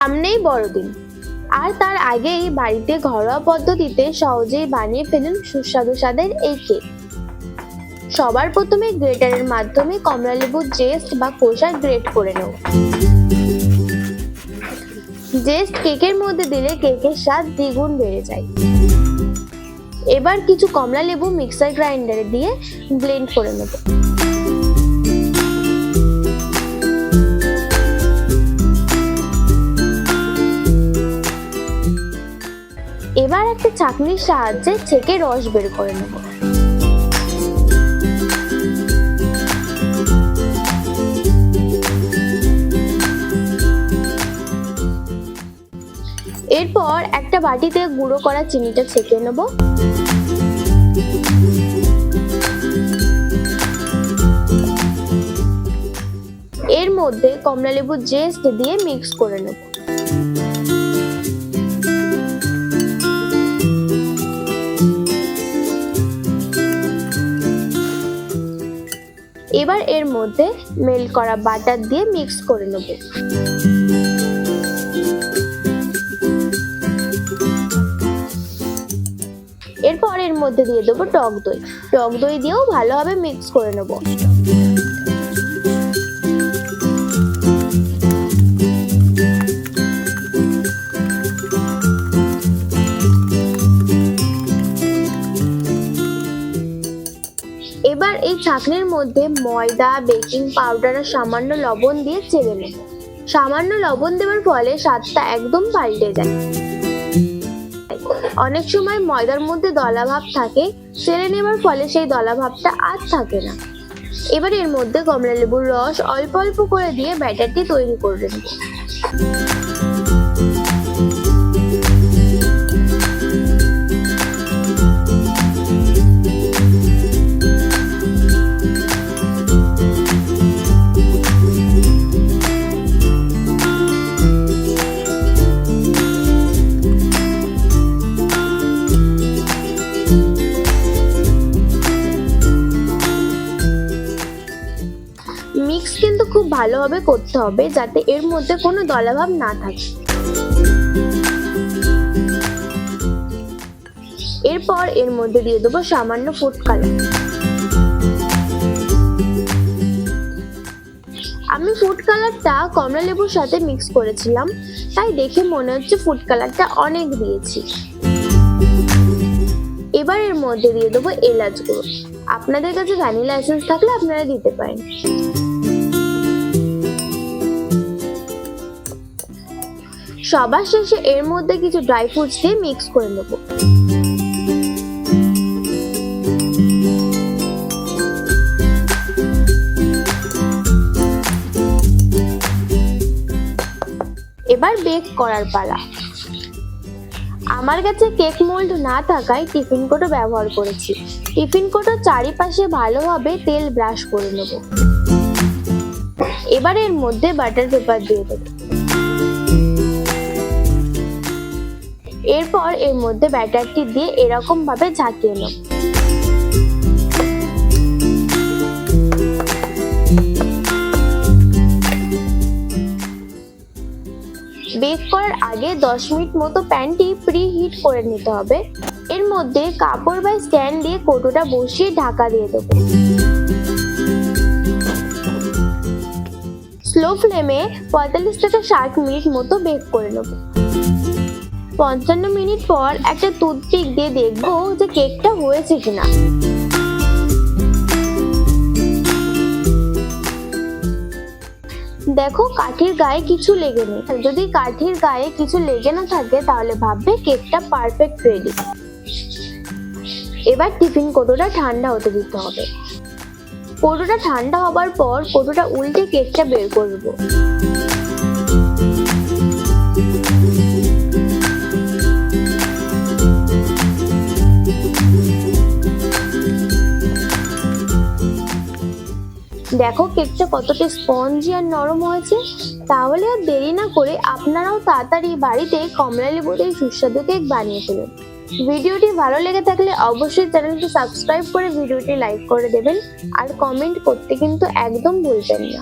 সামনেই বড়দিন, আর তার আগেই বাড়িতে ঘরোয়া পদ্ধতিতে সহজেই বানিয়ে ফেলুন সুস্বাদু স্বাদের এই কেক। সবার প্রথমে গ্রেটারের মাধ্যমে কমলালেবুর জেস্ট বা খোসা গ্রেট করে নেব। জেস্ট কেকের মধ্যে দিলে কেকের স্বাদ দ্বিগুণ বেড়ে যায়। এবার কিছু কমলালেবু মিক্সার গ্রাইন্ডারে দিয়ে ব্লেন্ড করে নেব। এবার একটা ছাঁকনির সাহায্যে ছেঁকে রস বের করে নেব। এরপর একটা বাটিতে গুঁড়ো করা চিনিটা ছেঁকে নেব। এর মধ্যে কমলালেবুর জেস্ট দিয়ে মিক্স করে নেব। এবার এর মধ্যে মেল্ট করা বাটার দিয়ে মিক্স করে নেব। এরপর এর মধ্যে দিয়ে দেবো টক দই। টক দই দিয়েও ভালোভাবে মিক্স করে নেব। এবার এই ছাঁকনির মধ্যে ময়দা, বেকিং পাউডার আর সামান্য লবণ দিয়ে চেলে নেব। সামান্য লবণ দেওয়ার ফলে স্বাদটা একদম পাল্টে যায়। অনেক সময় ময়দার মধ্যে দলা ভাব থাকে, চেলে নেবার ফলে সেই দলা ভাবটা আর থাকে না। এবার এর মধ্যে কমলালেবুর রস অল্প অল্প করে দিয়ে ব্যাটারটি তৈরি করে নেব। মিক্স কিন্তু খুব ভালোভাবে করতে হবে যাতে এর মধ্যে কোনো দলাভাব না থাকে। এরপর এর মধ্যে দিয়ে দেবো সামান্য ফুড কালার। আমি ফুড কালারটা কমলালেবুর সাথে মিক্স করেছিলাম, তাই দেখে মনে হচ্ছে ফুড কালারটা অনেক দিয়েছি। এবার এর মধ্যে দিয়ে দেবো এলাচ গুঁড়ো। আপনাদের কাছে ভ্যানিলা এসেন্স থাকলে আপনারা দিতে পারেন। সবার শেষে এর মধ্যে কিছু ড্রাই ফ্রুটস দিয়ে মিক্স করে নেব। এবার বেক করার পালা। আমার কাছে কেক মোল্ড না থাকায় টিফিন কোটো ব্যবহার করেছি। টিফিন কোটোর চারিপাশে ভালোভাবে তেল ব্রাশ করে নেব। এবার এর মধ্যে বাটার পেপার দিয়ে দেব। এরপর এর মধ্যে ব্যাটারটি দিয়ে এরকম ভাবে ঝাঁকিয়ে নেব। বেক করার আগে 10 মিনিট মতো প্যানটি প্রি হিট করে নিতে হবে। এর মধ্যে কাপড় বা স্ট্যান্ড দিয়ে কৌটোটা বসিয়ে ঢাকা দিয়ে দেব। স্লো ফ্লেমে 45 থেকে 60 মিনিট মতো বেক করে নেব। 55 মিনিট পর একটা টুথপিক দিয়ে দেখবো যে কেকটা হয়েছে কিনা। দেখো কাঠির গায়ে কিছু লেগে নেই। যদি কাঠির গায়ে কিছু লেগে না থাকে তাহলে ভাববে কেকটা পারফেক্ট রেডি। এবার টিফিন কোটোটা ঠান্ডা হতে দিতে হবে। কোটোটা ঠান্ডা হবার পর কোটোটা উল্টে কেকটা বের করব। দেখো কেকটা কতটা স্পঞ্জি আর নরম হয়েছে। তাহলে আর দেরি না করে আপনারাও তাড়াতাড়ি বাড়িতে কমলালেবুর এই সুস্বাদু কেক বানিয়ে ফেলুন। ভিডিওটি ভালো লেগে থাকলে অবশ্যই চ্যানেলটি সাবস্ক্রাইব করে ভিডিওটি লাইক করে দেবেন আর কমেন্ট করতে কিন্তু একদম ভুলবেন না।